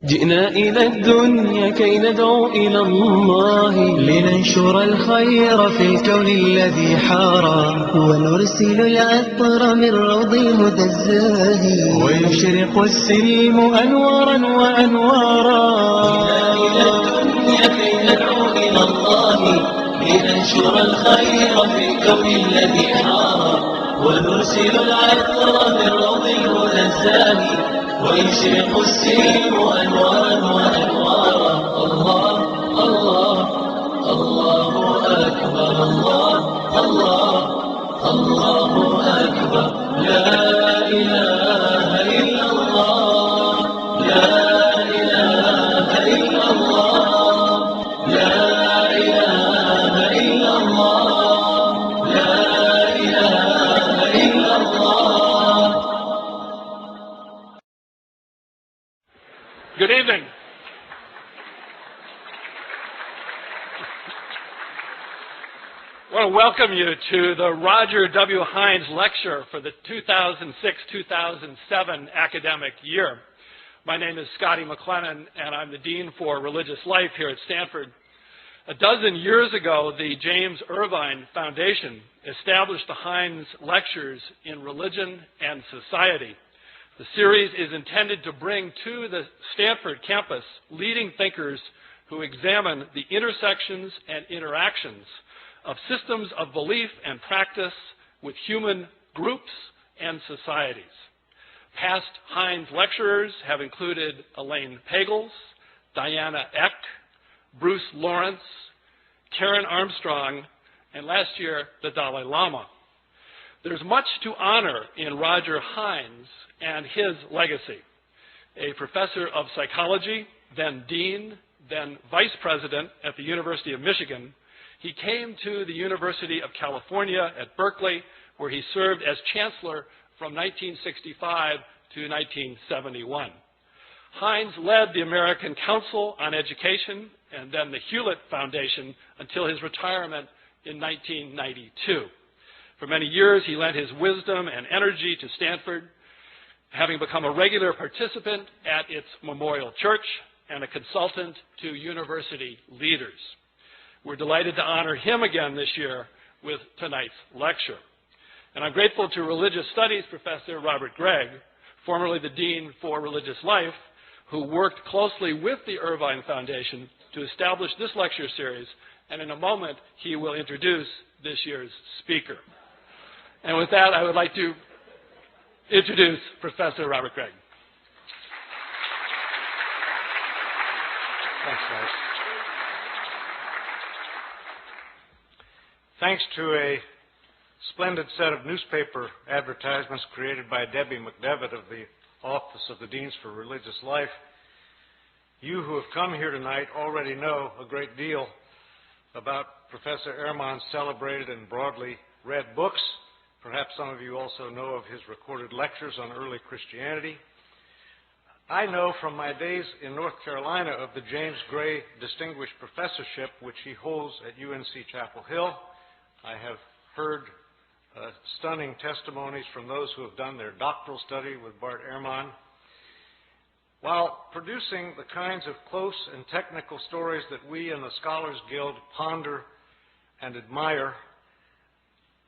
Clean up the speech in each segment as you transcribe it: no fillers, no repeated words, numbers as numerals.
جئنا إلى الدنيا كي ندعو إلى الله لننشر الخير في الكون الذي حارى ونرسل العطر من روض الهدى الزاهي ويشرق السلم أنوارا وأنوارا. جئنا إلى الدنيا كي ندعو إلى الله لننشر الخير في الكون الذي حارى ونرسل العطر من روض الهدى الزاهي ويشرق السلم أنوارا وأنوارا. الله الله الله أكبر، الله الله الله أكبر، لا إله إلا الله، لا إله إلا الله، لا إله إلا الله، لا إله إلا الله. Good evening. I want to welcome you to the Roger W. Hines Lecture for the 2006-2007 academic year. My name is Scotty McLennan, and I'm the Dean for Religious Life here at Stanford. A dozen years ago, the James Irvine Foundation established the Hines Lectures in Religion and Society. The series is intended to bring to the Stanford campus leading thinkers who examine the intersections and interactions of systems of belief and practice with human groups and societies. Past Hines lecturers have included Elaine Pagels, Diana Eck, Bruce Lawrence, Karen Armstrong, and last year, the Dalai Lama. There's much to honor in Roger Hines and his legacy. A professor of psychology, then dean, then vice president at the University of Michigan, he came to the University of California at Berkeley, where he served as chancellor from 1965 to 1971. Hines led the American Council on Education and then the Hewlett Foundation until his retirement in 1992. For many years, he lent his wisdom and energy to Stanford, having become a regular participant at its Memorial Church and a consultant to university leaders. We're delighted to honor him again this year with tonight's lecture. And I'm grateful to Religious Studies Professor Robert Gregg, formerly the Dean for Religious Life, who worked closely with the Irvine Foundation to establish this lecture series, and in a moment he will introduce this year's speaker. And with that, I would like to introduce Professor Robert Gregg. Thanks, guys. Thanks to a splendid set of newspaper advertisements created by Debbie McDevitt of the Office of the Deans for Religious Life, you who have come here tonight already know a great deal about Professor Ehrman's celebrated and broadly read books. Perhaps some of you also know of his recorded lectures on early Christianity. I know from my days in North Carolina of the James Gray Distinguished Professorship, which he holds at UNC Chapel Hill. I have heard stunning testimonies from those who have done their doctoral study with Bart Ehrman. While producing the kinds of close and technical stories that we in the Scholars Guild ponder and admire,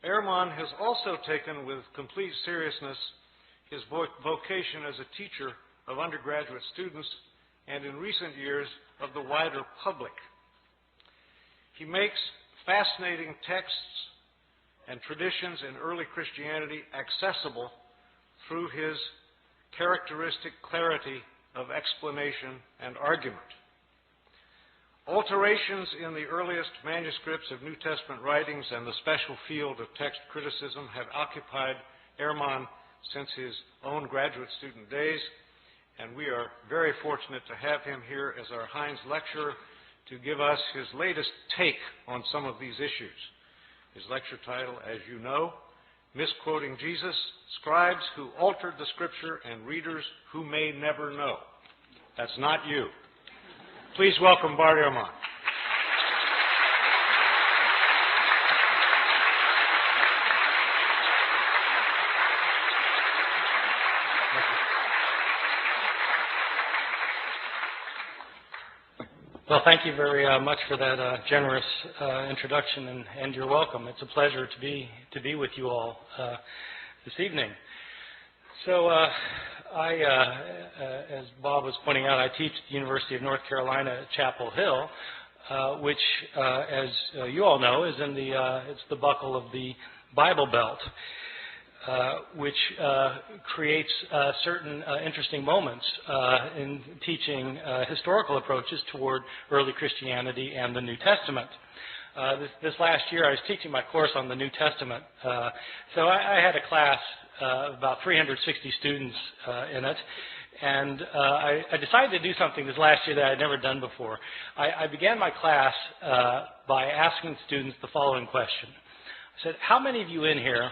Ehrman has also taken with complete seriousness his vocation as a teacher of undergraduate students and in recent years of the wider public. He makes fascinating texts and traditions in early Christianity accessible through his characteristic clarity of explanation and argument. Alterations in the earliest manuscripts of New Testament writings and the special field of text criticism have occupied Ehrman since his own graduate student days, and we are very fortunate to have him here as our Hines lecturer to give us his latest take on some of these issues. His lecture title, as you know, Misquoting Jesus, Scribes Who Altered the Scripture and Readers Who May Never Know. That's not you. Please welcome Bart Ehrman. Well, thank you very much for that generous introduction, and you're welcome. It's a pleasure to be with you all this evening. So, as Bob was pointing out, I teach at the University of North Carolina at Chapel Hill, which, as you all know, is in it's the buckle of the Bible Belt, which creates certain interesting moments in teaching historical approaches toward early Christianity and the New Testament. This last year, I was teaching my course on the New Testament, so I had a class of about 360 students in it, and I decided to do something this last year that I had never done before. I began my class by asking students the following question. I said, how many of you in here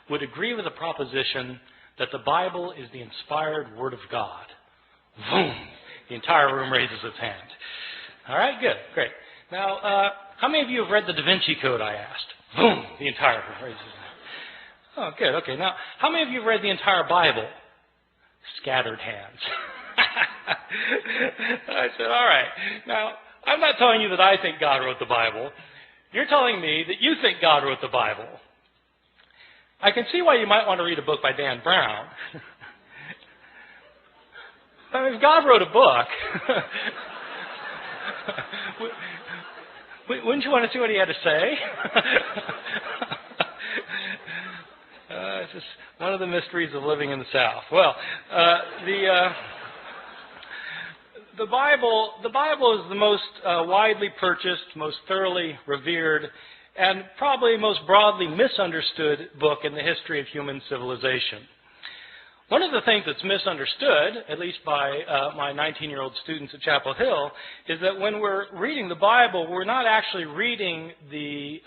would agree with the proposition that the Bible is the inspired Word of God? Boom! The entire room raises its hand. All right, good, great. Now, how many of you have read the Da Vinci Code, I asked? Boom! The entire room raises its hand. Oh, good, okay. Now, how many of you have read the entire Bible? Scattered hands. I said, all right. Now, I'm not telling you that I think God wrote the Bible. You're telling me that you think God wrote the Bible. I can see why you might want to read a book by Dan Brown. I mean, if God wrote a book, wouldn't you want to see what he had to say? It's just one of the mysteries of living in the South. Well, the Bible is the most widely purchased, most thoroughly revered, and probably most broadly misunderstood book in the history of human civilization. One of the things that's misunderstood, at least by my 19-year-old students at Chapel Hill, is that when we're reading the Bible, we're not actually reading the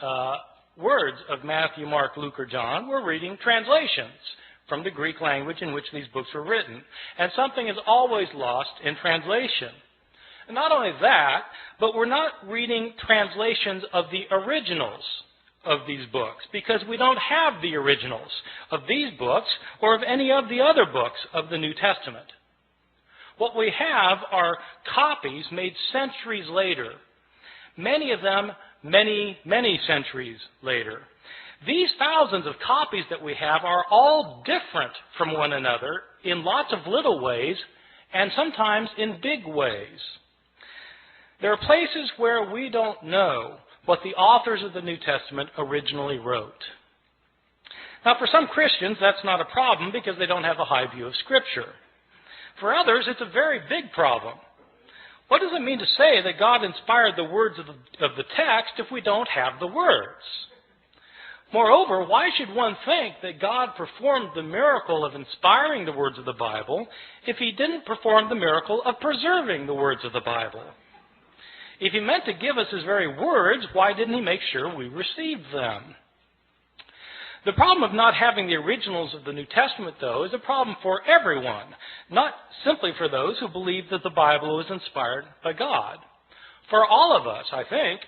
words of Matthew, Mark, Luke, or John. We're reading translations from the Greek language in which these books were written. And something is always lost in translation. And not only that, but we're not reading translations of the originals of these books, because we don't have the originals of these books or of any of the other books of the New Testament. What we have are copies made centuries later, many of them many, many centuries later. These thousands of copies that we have are all different from one another in lots of little ways and sometimes in big ways. There are places where we don't know what the authors of the New Testament originally wrote. Now, for some Christians, that's not a problem because they don't have a high view of Scripture. For others, it's a very big problem. What does it mean to say that God inspired the words of the text if we don't have the words? Moreover, why should one think that God performed the miracle of inspiring the words of the Bible if he didn't perform the miracle of preserving the words of the Bible? If he meant to give us his very words, why didn't he make sure we received them? The problem of not having the originals of the New Testament, though, is a problem for everyone, not simply for those who believe that the Bible was inspired by God. For all of us, I think,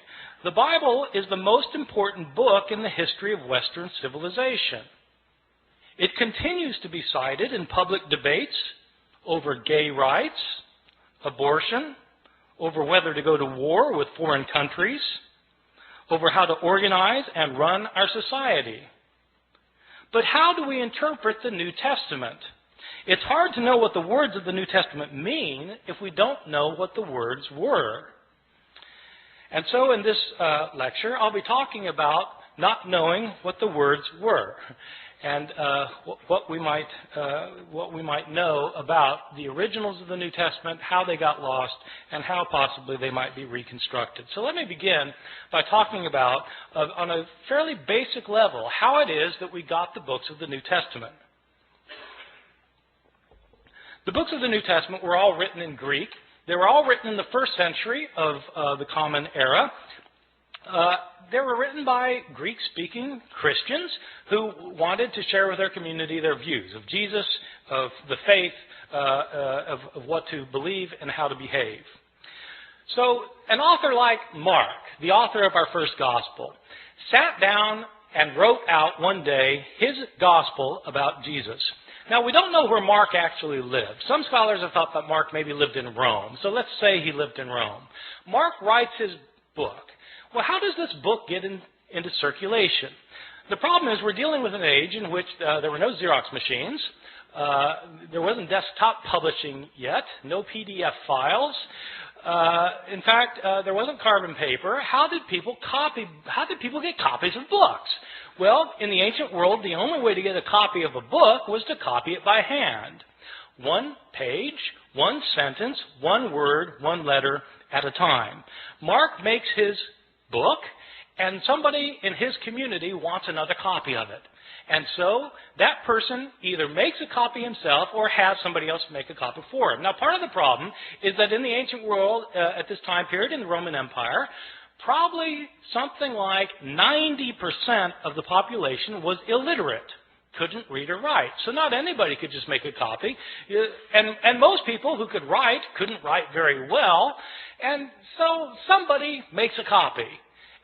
the Bible is the most important book in the history of Western civilization. It continues to be cited in public debates over gay rights, abortion, over whether to go to war with foreign countries, over how to organize and run our society. But how do we interpret the New Testament? It's hard to know what the words of the New Testament mean if we don't know what the words were. And so in this lecture, I'll be talking about not knowing what the words were and what we might know about the originals of the New Testament, how they got lost, and how possibly they might be reconstructed. So let me begin by talking about, on a fairly basic level, how it is that we got the books of the New Testament. The books of the New Testament were all written in Greek. They were all written in the first century of the Common Era. They were written by Greek-speaking Christians who wanted to share with their community their views of Jesus, of the faith, of what to believe and how to behave. So an author like Mark, the author of our first gospel, sat down and wrote out one day his gospel about Jesus. Now, we don't know where Mark actually lived. Some scholars have thought that Mark maybe lived in Rome. So let's say he lived in Rome. Mark writes his book. Well, how does this book get into circulation? The problem is we're dealing with an age in which there were no Xerox machines. There wasn't desktop publishing yet, no PDF files. In fact, there wasn't carbon paper. How did people get copies of books? Well, in the ancient world, the only way to get a copy of a book was to copy it by hand. One page, one sentence, one word, one letter at a time. Mark makes his book, and somebody in his community wants another copy of it. And so that person either makes a copy himself or has somebody else make a copy for him. Now, part of the problem is that in the ancient world, at this time period in the Roman Empire, probably something like 90% of the population was illiterate, couldn't read or write. So not anybody could just make a copy. And most people who could write couldn't write very well. And so somebody makes a copy.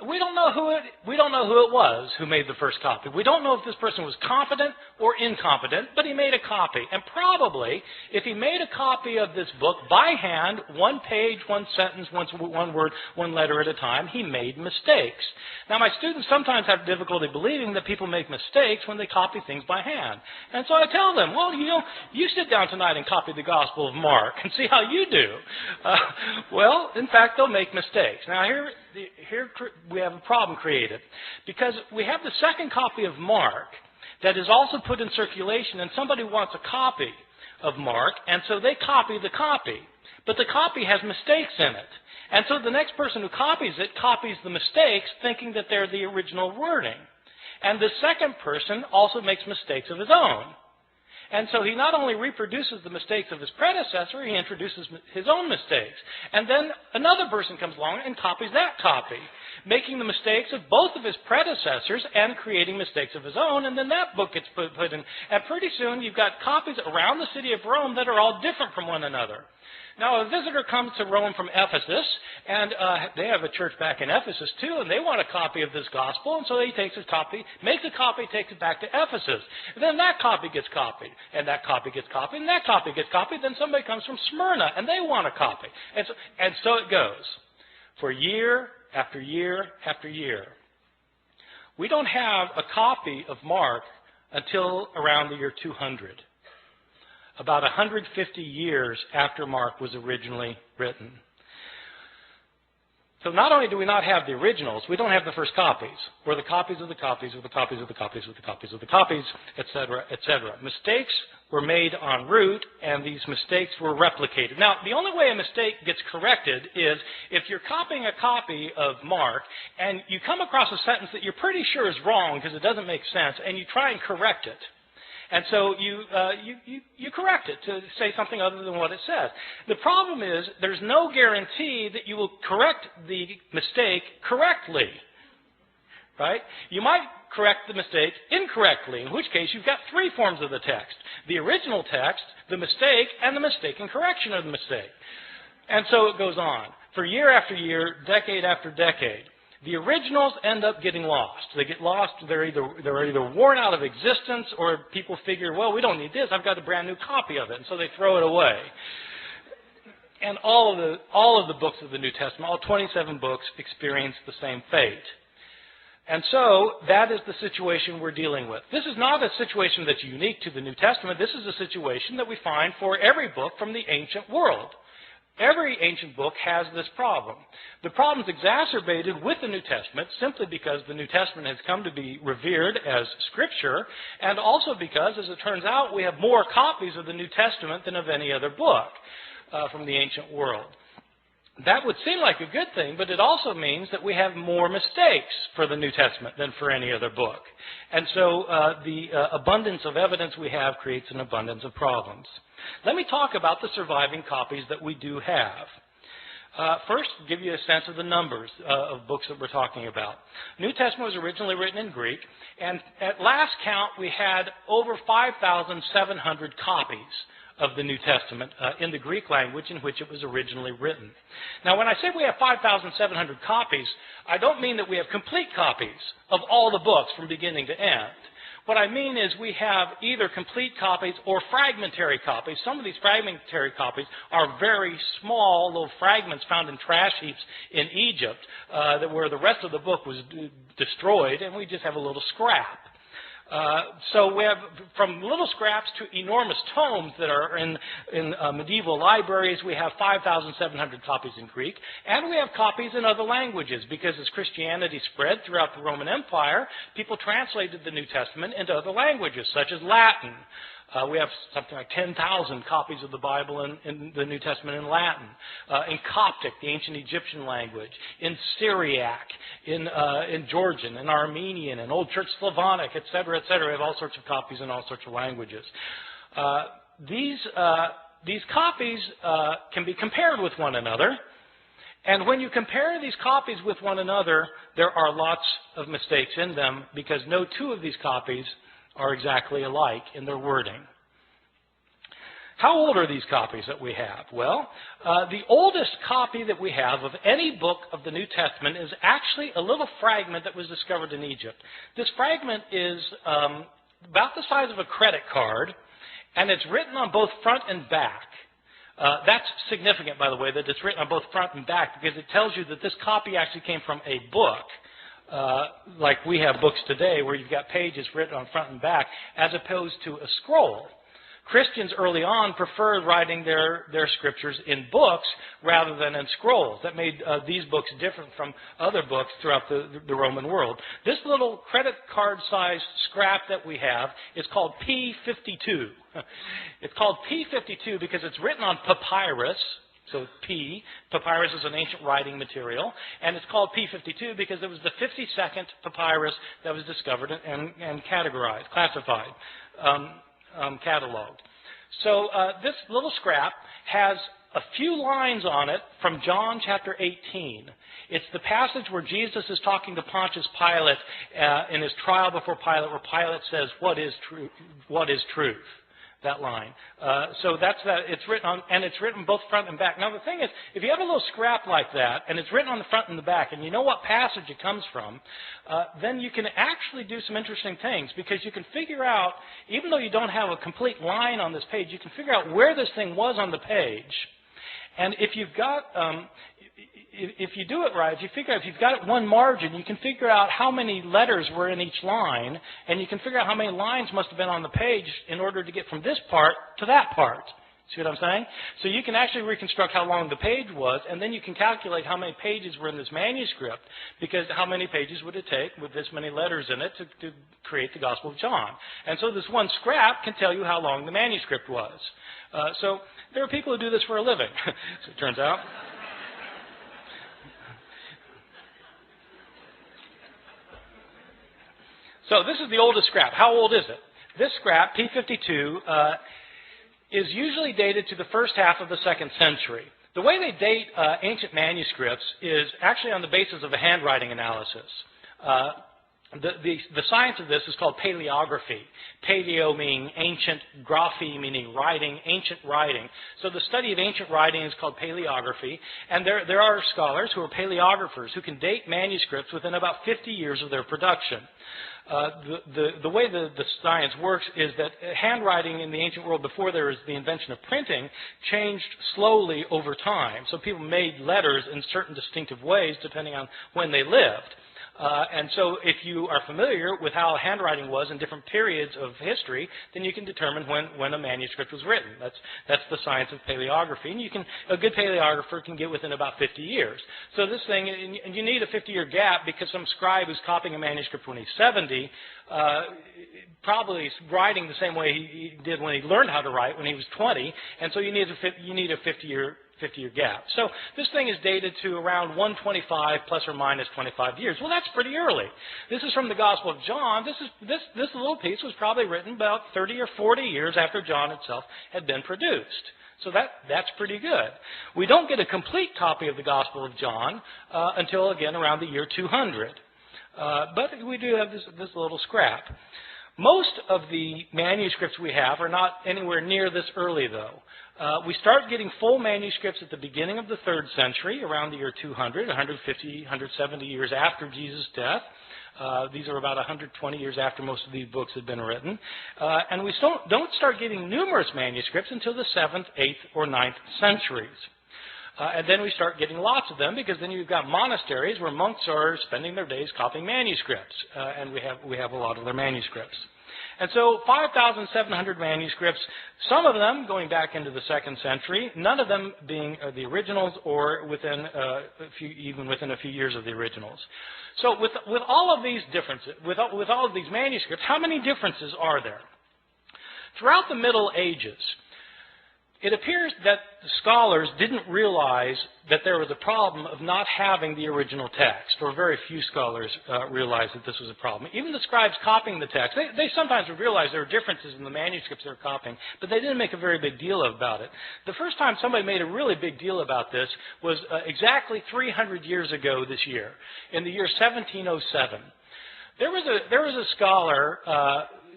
We don't know who it was who made the first copy. We don't know if this person was competent or incompetent, but he made a copy. And probably, if he made a copy of this book by hand, one page, one sentence, one word, one letter at a time, he made mistakes. Now, my students sometimes have difficulty believing that people make mistakes when they copy things by hand. And so I tell them, well, you sit down tonight and copy the Gospel of Mark and see how you do. Well, in fact, they'll make mistakes. Now, here we have a problem created, because we have the second copy of Mark that is also put in circulation, and somebody wants a copy of Mark, and so they copy the copy. But the copy has mistakes in it. And so the next person who copies it copies the mistakes, thinking that they're the original wording. And the second person also makes mistakes of his own. And so he not only reproduces the mistakes of his predecessor, he introduces his own mistakes. And then another person comes along and copies that copy, making the mistakes of both of his predecessors and creating mistakes of his own. And then that book gets put in. And pretty soon you've got copies around the city of Rome that are all different from one another. Now, a visitor comes to Rome from Ephesus, and they have a church back in Ephesus too, and they want a copy of this gospel, and so he takes his copy, makes a copy, takes it back to Ephesus. And then that copy gets copied, and that copy gets copied, and that copy gets copied. Then somebody comes from Smyrna, and they want a copy. And so it goes for year after year after year. We don't have a copy of Mark until around the year 200. About 150 years after Mark was originally written. So not only do we not have the originals, we don't have the first copies, or the copies of the copies of the copies of the copies of the copies of the copies, etc., etc. Mistakes were made en route, and these mistakes were replicated. Now, the only way a mistake gets corrected is if you're copying a copy of Mark, and you come across a sentence that you're pretty sure is wrong because it doesn't make sense, and you try and correct it. And so you correct it to say something other than what it says. The problem is there's no guarantee that you will correct the mistake correctly. Right? You might correct the mistake incorrectly, in which case you've got three forms of the text. The original text, the mistake, and the mistaken correction of the mistake. And so it goes on. For year after year, decade after decade. The originals end up getting lost. They get lost. They're either worn out of existence, or people figure, well, we don't need this. I've got a brand new copy of it, and so they throw it away. And all of the books of the New Testament, all 27 books, experience the same fate. And so that is the situation we're dealing with. This is not a situation that's unique to the New Testament. This is a situation that we find for every book from the ancient world. Every ancient book has this problem. The problem's exacerbated with the New Testament simply because the New Testament has come to be revered as Scripture, and also because, as it turns out, we have more copies of the New Testament than of any other book from the ancient world. That would seem like a good thing, but it also means that we have more mistakes for the New Testament than for any other book. And so the abundance of evidence we have creates an abundance of problems. Let me talk about the surviving copies that we do have. First, give you a sense of the numbers of books that we're talking about. New Testament was originally written in Greek, and at last count we had over 5,700 copies of the New Testament in the Greek language in which it was originally written. Now, when I say we have 5,700 copies, I don't mean that we have complete copies of all the books from beginning to end. What I mean is we have either complete copies or fragmentary copies. Some of these fragmentary copies are very small little fragments found in trash heaps in Egypt where the rest of the book was destroyed, and we just have a little scrap. So we have from little scraps to enormous tomes that are in medieval libraries. We have 5,700 copies in Greek, and we have copies in other languages because as Christianity spread throughout the Roman Empire, people translated the New Testament into other languages, such as Latin. We have something like 10,000 copies of the Bible in the New Testament in Latin, in Coptic, the ancient Egyptian language, in Syriac, in Georgian, in Armenian, in Old Church Slavonic, etc., etc. We have all sorts of copies in all sorts of languages. These copies can be compared with one another. And when you compare these copies with one another, there are lots of mistakes in them because no two of these copies are exactly alike in their wording. How old are these copies that we have? Well, the oldest copy that we have of any book of the New Testament is actually a little fragment that was discovered in Egypt. This fragment is about the size of a credit card, and it's written on both front and back. That's significant, by the way, that it's written on both front and back, because it tells you that this copy actually came from a book. Like we have books today where you've got pages written on front and back, as opposed to a scroll. Christians early on preferred writing their scriptures in books rather than in scrolls. That made these books different from other books throughout the Roman world. This little credit card-sized scrap that we have is called P52. It's called P52 because it's written on papyrus. So papyrus is an ancient writing material, and it's called P52 because it was the 52nd papyrus that was discovered and categorized, classified, cataloged. So this little scrap has a few lines on it from John chapter 18. It's the passage where Jesus is talking to Pontius Pilate in his trial before Pilate, where Pilate says, "What is truth? What is truth?" That line. So that's that. It's written on, and it's written both front and back. Now the thing is, if you have a little scrap like that, and it's written on the front and the back, and you know what passage it comes from, then you can actually do some interesting things, because you can figure out, even though you don't have a complete line on this page, you can figure out where this thing was on the page. And if you've got, if you do it right, if you figure out, if you've got it one margin, you can figure out how many letters were in each line, and you can figure out how many lines must have been on the page in order to get from this part to that part. See what I'm saying? So you can actually reconstruct how long the page was, and then you can calculate how many pages were in this manuscript, because how many pages would it take with this many letters in it to create the Gospel of John. And so this one scrap can tell you how long the manuscript was. So there are people who do this for a living, so it turns out. So this is the oldest scrap. How old is it? This scrap, P52, is usually dated to the first half of the 2nd century. The way they date ancient manuscripts is actually on the basis of a handwriting analysis. The science of this is called paleography. Paleo meaning ancient, graphy meaning writing, ancient writing. So the study of ancient writing is called paleography, and there are scholars who are paleographers who can date manuscripts within about 50 years of their production. The way the science works is that handwriting in the ancient world, before there was the invention of printing, changed slowly over time. So people made letters in certain distinctive ways depending on when they lived. And so if you are familiar with how handwriting was in different periods of history, then you can determine when a manuscript was written. That's the science of paleography. And a good paleographer can get within about 50 years. So this thing, and you need a 50-year gap, because some scribe who's copying a manuscript when he's 70, probably is writing the same way he did when he learned how to write when he was 20, and so you need a 50-year gap. So this thing is dated to around 125 plus or minus 25 years. Well, that's pretty early. This is from the Gospel of John. This little piece was probably written about 30 or 40 years after John itself had been produced. So that's pretty good. We don't get a complete copy of the Gospel of John until, again, around the year 200. But we do have this little scrap. Most of the manuscripts we have are not anywhere near this early, though. We start getting full manuscripts at the beginning of the 3rd century, around the year 200, 150, 170 years after Jesus' death. These are about 120 years after most of these books had been written. And we don't start getting numerous manuscripts until the 7th, 8th, or 9th centuries. And then we start getting lots of them, because then you've got monasteries where monks are spending their days copying manuscripts. And we have a lot of their manuscripts. And so 5,700 manuscripts, some of them going back into the 2nd century, none of them being the originals or even within a few years of the originals. So with all of these differences, with all of these manuscripts, how many differences are there? Throughout the Middle Ages, it appears that the scholars didn't realize that there was a problem of not having the original text, or very few scholars realized that this was a problem. Even the scribes copying the text, they sometimes would realize there were differences in the manuscripts they were copying, but they didn't make a very big deal about it. The first time somebody made a really big deal about this was exactly 300 years ago this year, in the year 1707. There was a scholar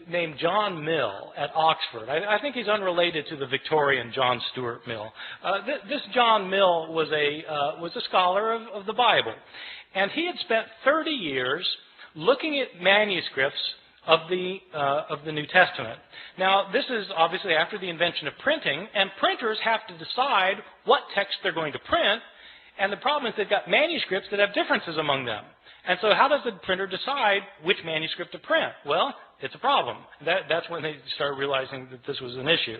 named John Mill at Oxford. I think he's unrelated to the Victorian John Stuart Mill. This John Mill was a scholar of the Bible, and he had spent 30 years looking at manuscripts of the New Testament. Now, this is obviously after the invention of printing, and printers have to decide what text they're going to print, and the problem is they've got manuscripts that have differences among them. And so how does the printer decide which manuscript to print? Well, it's a problem. That's when they started realizing that this was an issue.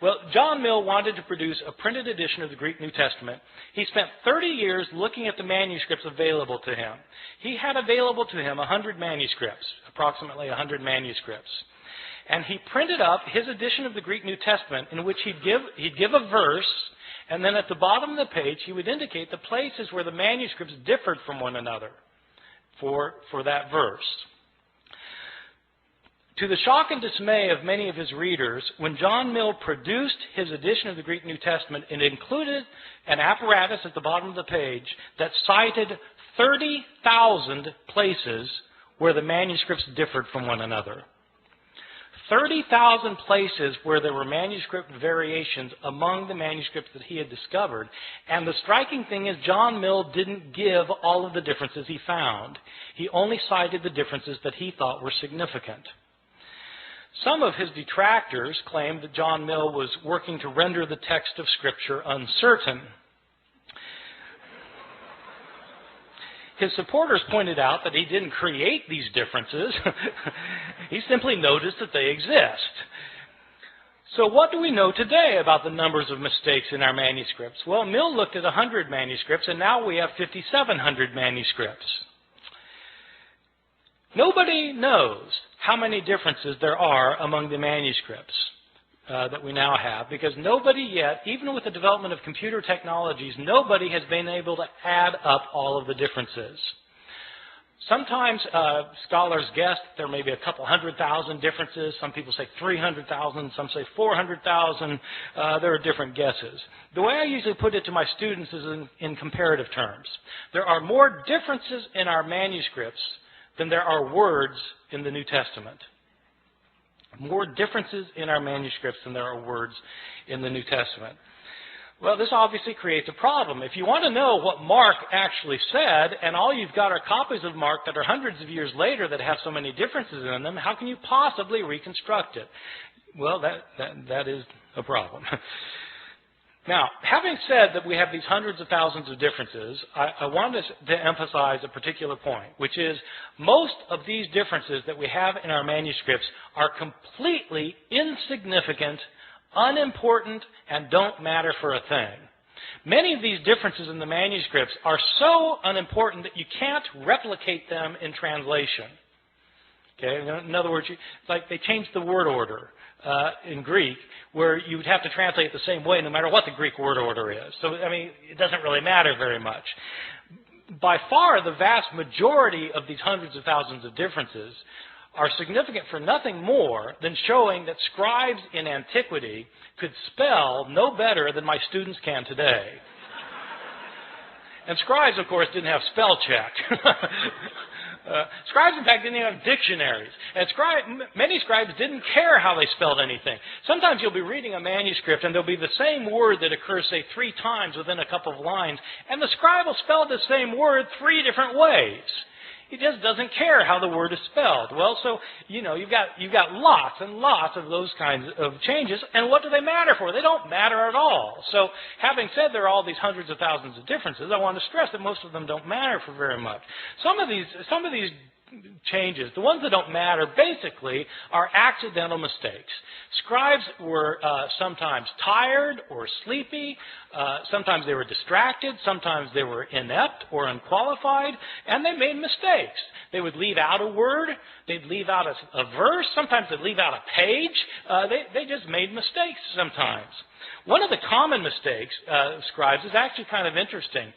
Well, John Mill wanted to produce a printed edition of the Greek New Testament. He spent 30 years looking at the manuscripts available to him. He had available to him 100 manuscripts, approximately 100 manuscripts. And he printed up his edition of the Greek New Testament, in which he'd give a verse, and then at the bottom of the page he would indicate the places where the manuscripts differed from one another for that verse. To the shock and dismay of many of his readers, when John Mill produced his edition of the Greek New Testament, it included an apparatus at the bottom of the page that cited 30,000 places where the manuscripts differed from one another. 30,000 places where there were manuscript variations among the manuscripts that he had discovered. And the striking thing is, John Mill didn't give all of the differences he found. He only cited the differences that he thought were significant. Some of his detractors claimed that John Mill was working to render the text of Scripture uncertain. His supporters pointed out that he didn't create these differences. He simply noticed that they exist. So what do we know today about the numbers of mistakes in our manuscripts? Well, Mill looked at 100 manuscripts, and now we have 5,700 manuscripts. Nobody knows how many differences there are among the manuscripts that we now have, because nobody yet, even with the development of computer technologies, nobody has been able to add up all of the differences. Sometimes scholars guess that there may be a couple 100,000 differences. Some people say 300,000. Some say 400,000. There are different guesses. The way I usually put it to my students is in comparative terms. There are more differences in our manuscripts than there are words in the New Testament. More differences in our manuscripts than there are words in the New Testament. Well, this obviously creates a problem. If you want to know what Mark actually said, and all you've got are copies of Mark that are hundreds of years later that have so many differences in them, how can you possibly reconstruct it? Well, that is a problem. Now, having said that we have these hundreds of thousands of differences, I want to emphasize a particular point, which is most of these differences that we have in our manuscripts are completely insignificant, unimportant, and don't matter for a thing. Many of these differences in the manuscripts are so unimportant that you can't replicate them in translation. Okay? In other words, it's like they changed the word order in Greek, where you would have to translate it the same way no matter what the Greek word order is. So, I mean, it doesn't really matter very much. By far, the vast majority of these hundreds of thousands of differences are significant for nothing more than showing that scribes in antiquity could spell no better than my students can today. And scribes, of course, didn't have spell check. Scribes, in fact, didn't even have dictionaries. And many scribes didn't care how they spelled anything. Sometimes you'll be reading a manuscript and there'll be the same word that occurs, say, 3 times within a couple of lines, and the scribe will spell the same word 3 different ways. He just doesn't care how the word is spelled. Well, so, you've got lots and lots of those kinds of changes, and what do they matter for? They don't matter at all. So, having said there are all these hundreds of thousands of differences, I want to stress that most of them don't matter for very much. Some of these changes, the ones that don't matter, basically are accidental mistakes. Scribes were sometimes tired or sleepy. Sometimes they were distracted. Sometimes they were inept or unqualified, and they made mistakes. They would leave out a word. They'd leave out a verse. Sometimes they'd leave out a page. They just made mistakes sometimes. One of the common mistakes of scribes is actually kind of interesting.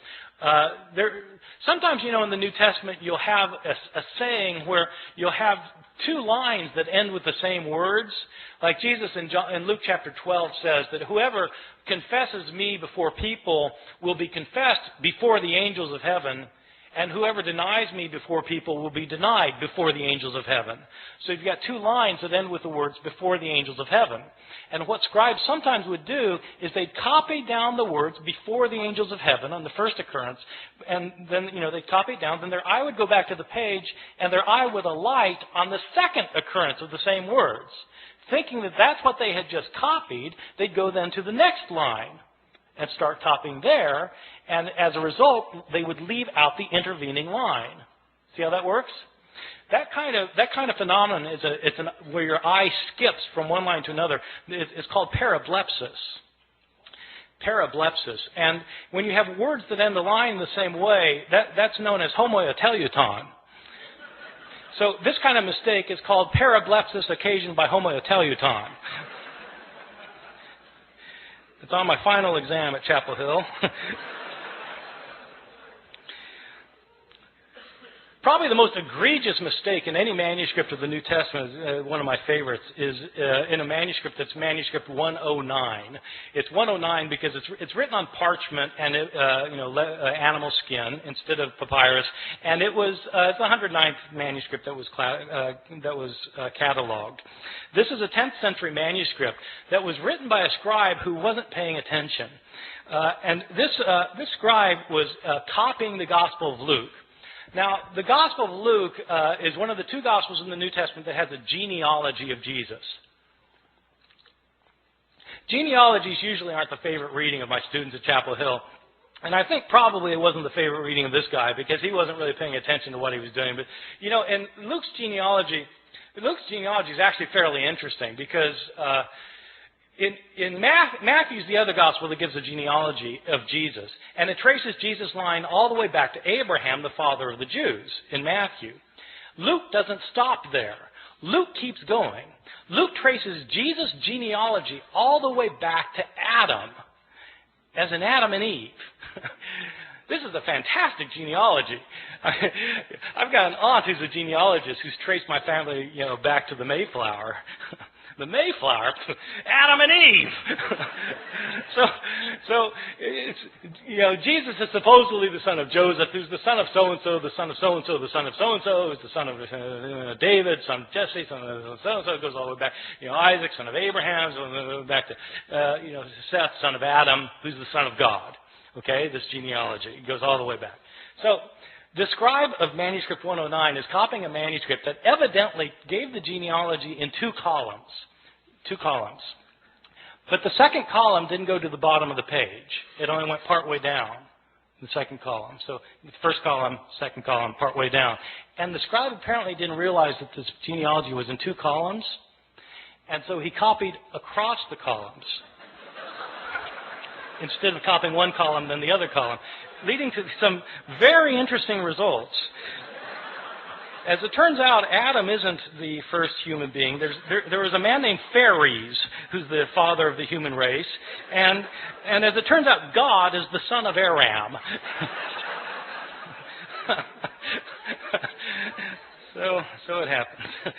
Sometimes, in the New Testament, you'll have a saying where you'll have 2 lines that end with the same words. Like Jesus in Luke chapter 12 says that whoever confesses me before people will be confessed before the angels of heaven, and whoever denies me before people will be denied before the angels of heaven. So you've got 2 lines that end with the words before the angels of heaven. And what scribes sometimes would do is they'd copy down the words before the angels of heaven on the first occurrence, and then, they'd copy it down, then their eye would go back to the page, and their eye would alight on the second occurrence of the same words. Thinking that that's what they had just copied, they'd go then to the next line and start copying there, and as a result, they would leave out the intervening line. See how that works? That kind of phenomenon is where your eye skips from one line to another. It's called parablepsis. Parablepsis. And when you have words that end the line the same way, that's known as homoteleuton. So this kind of mistake is called parablepsis occasioned by homoteleuton. It's on my final exam at Chapel Hill. Probably the most egregious mistake in any manuscript of the New Testament, one of my favorites, is in a manuscript that's manuscript 109. It's 109 because it's written on parchment and animal skin instead of papyrus, and it's the 109th manuscript that was cataloged. This is a 10th century manuscript that was written by a scribe who wasn't paying attention, and this scribe was copying the Gospel of Luke. Now, the Gospel of Luke is one of the 2 Gospels in the New Testament that has a genealogy of Jesus. Genealogies usually aren't the favorite reading of my students at Chapel Hill, and I think probably it wasn't the favorite reading of this guy because he wasn't really paying attention to what he was doing. But, in Luke's genealogy is actually fairly interesting because in Matthew's the other gospel that gives a genealogy of Jesus, and it traces Jesus' line all the way back to Abraham, the father of the Jews, in Matthew. Luke doesn't stop there. Luke keeps going. Luke traces Jesus' genealogy all the way back to Adam, as in Adam and Eve. This is a fantastic genealogy. I've got an aunt who's a genealogist who's traced my family, back to the Mayflower. The Mayflower, Adam and Eve. so it's, Jesus is supposedly the son of Joseph, who's the son of so-and-so, the son of so-and-so, the son of so-and-so, who's the son of David, son of Jesse, son of so-and-so. It goes all the way back. Isaac, son of Abraham, back to, Seth, son of Adam, who's the son of God. Okay, this genealogy. It goes all the way back. So, the scribe of manuscript 109 is copying a manuscript that evidently gave the genealogy in 2 columns. 2 columns. But the second column didn't go to the bottom of the page. It only went part way down, the second column. So the first column, second column, part way down. And the scribe apparently didn't realize that this genealogy was in 2 columns. And so he copied across the columns instead of copying one column then the other column, leading to some very interesting results. As it turns out, Adam isn't the first human being. There was a man named Phares, who's the father of the human race, and as it turns out, God is the son of Ehrman. So it happens.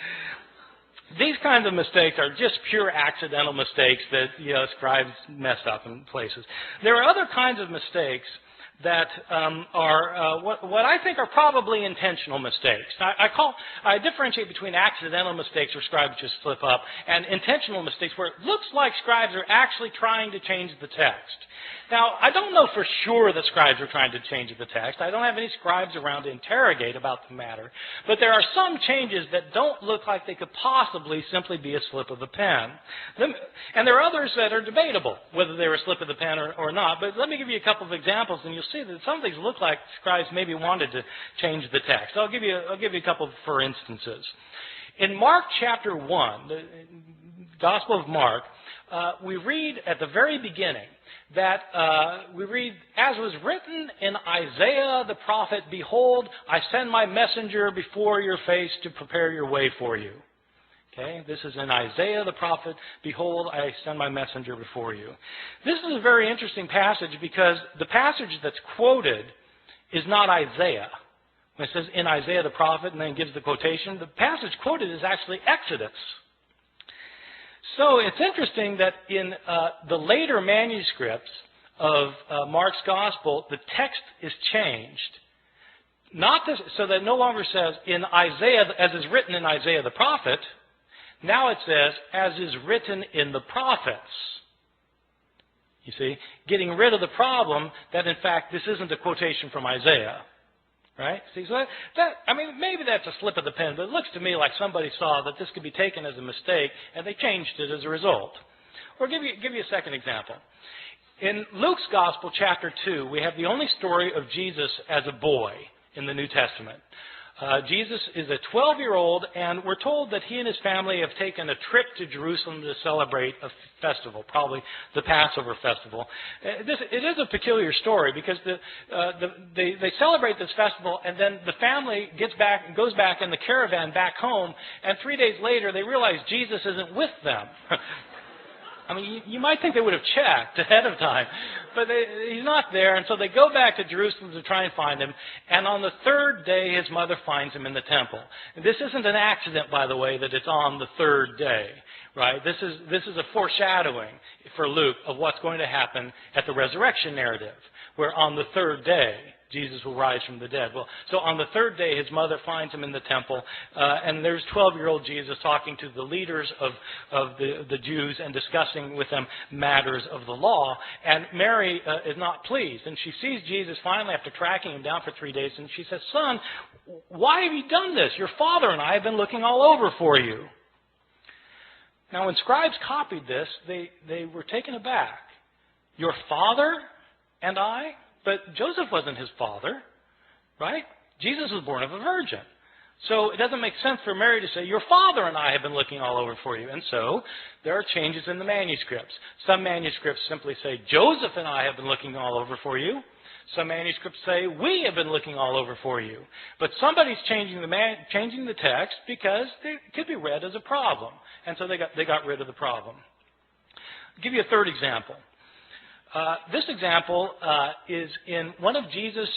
These kinds of mistakes are just pure accidental mistakes that scribes messed up in places. There are other kinds of mistakes that are what I think are probably intentional mistakes. I differentiate between accidental mistakes where scribes just slip up and intentional mistakes where it looks like scribes are actually trying to change the text. Now, I don't know for sure that scribes are trying to change the text. I don't have any scribes around to interrogate about the matter. But there are some changes that don't look like they could possibly simply be a slip of the pen. And there are others that are debatable, whether they were a slip of the pen or not. But let me give you a couple of examples, and you'll see that some of these look like scribes maybe wanted to change the text. I'll give you a couple for instances. In Mark chapter 1, the Gospel of Mark, we read at the very beginning that we read, as was written in Isaiah the prophet, behold, I send my messenger before your face to prepare your way for you. Okay, this is in Isaiah the prophet, behold, I send my messenger before you. This is a very interesting passage because the passage that's quoted is not Isaiah. When it says in Isaiah the prophet and then gives the quotation, the passage quoted is actually Exodus. So it's interesting that in the later manuscripts of Mark's Gospel, the text is changed. Not this, so that it no longer says in Isaiah, as is written in Isaiah the prophet. Now it says, as is written in the prophets. You see, getting rid of the problem that in fact this isn't a quotation from Isaiah. Right? See, so maybe that's a slip of the pen, but it looks to me like somebody saw that this could be taken as a mistake, and they changed it as a result. Or give you a second example. In Luke's Gospel, chapter 2, we have the only story of Jesus as a boy in the New Testament. Jesus is a 12-year-old, and we're told that he and his family have taken a trip to Jerusalem to celebrate a festival, probably the Passover festival. It is a peculiar story because they celebrate this festival, and then the family goes back in the caravan back home, and 3 days later they realize Jesus isn't with them. I mean, you might think they would have checked ahead of time, but he's not there, and so they go back to Jerusalem to try and find him, and on the third day, his mother finds him in the temple. And this isn't an accident, by the way, that it's on the third day, right? This is a foreshadowing for Luke of what's going to happen at the resurrection narrative, where on the third day, Jesus will rise from the dead. Well, so on the third day, his mother finds him in the temple, and there's 12-year-old Jesus talking to the leaders of the Jews and discussing with them matters of the law. And Mary is not pleased, and she sees Jesus finally after tracking him down for 3 days, and she says, "Son, why have you done this? Your father and I have been looking all over for you." Now, when scribes copied this, they were taken aback. Your father and I? But Joseph wasn't his father, right? Jesus was born of a virgin. So it doesn't make sense for Mary to say, your father and I have been looking all over for you. And so there are changes in the manuscripts. Some manuscripts simply say, Joseph and I have been looking all over for you. Some manuscripts say, we have been looking all over for you. But somebody's changing the text because it could be read as a problem. And so they got rid of the problem. I'll give you a third example. This example is in one of Jesus'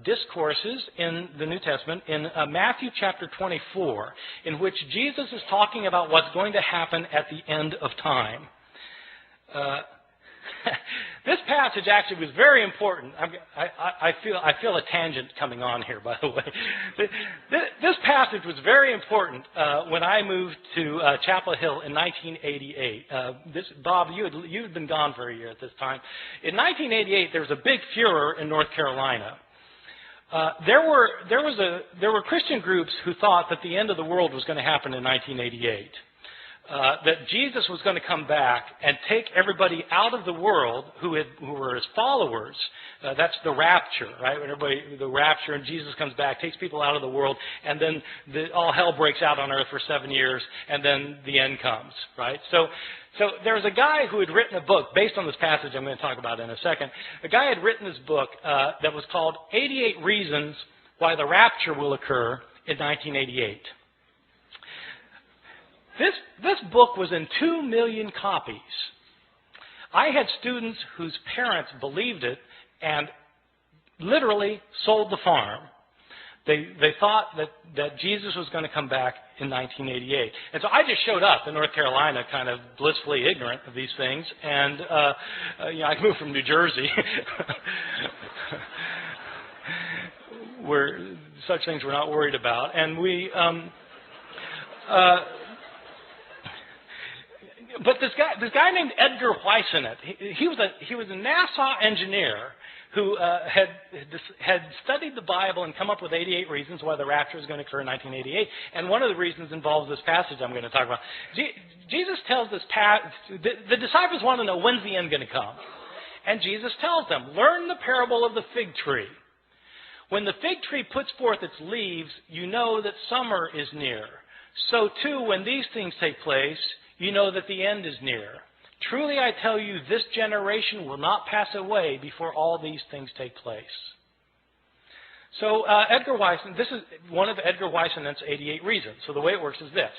discourses in the New Testament, in Matthew chapter 24, in which Jesus is talking about what's going to happen at the end of time. This passage actually was very important. I feel a tangent coming on here, by the way. This passage was very important when I moved to Chapel Hill in 1988. Bob, you had been gone for a year at this time. In 1988, there was a big furor in North Carolina. There were Christian groups who thought that the end of the world was going to happen in 1988. That Jesus was going to come back and take everybody out of the world who were his followers. That's the rapture, right? When the rapture and Jesus comes back, takes people out of the world, and then all hell breaks out on earth for 7 years, and then the end comes, right? So there was a guy who had written a book based on this passage I'm going to talk about in a second. A guy had written this book that was called 88 Reasons Why the Rapture Will Occur in 1988. This book was in 2 million copies. I had students whose parents believed it and literally sold the farm. They thought that Jesus was going to come back in 1988. And so I just showed up in North Carolina kind of blissfully ignorant of these things. And I moved from New Jersey where such things we're not worried about. And but this guy named Edgar Whisenant, he was a NASA engineer who had studied the Bible and come up with 88 reasons why the rapture is going to occur in 1988. And one of the reasons involves this passage I'm going to talk about. Jesus tells this the disciples want to know, when's the end going to come? And Jesus tells them, learn the parable of the fig tree. When the fig tree puts forth its leaves, you know that summer is near. So too, when these things take place, you know that the end is near. Truly I tell you, this generation will not pass away before all these things take place. So Edgar Whisenant, this is one of Edgar Whisenant's 88 reasons. So the way it works is this.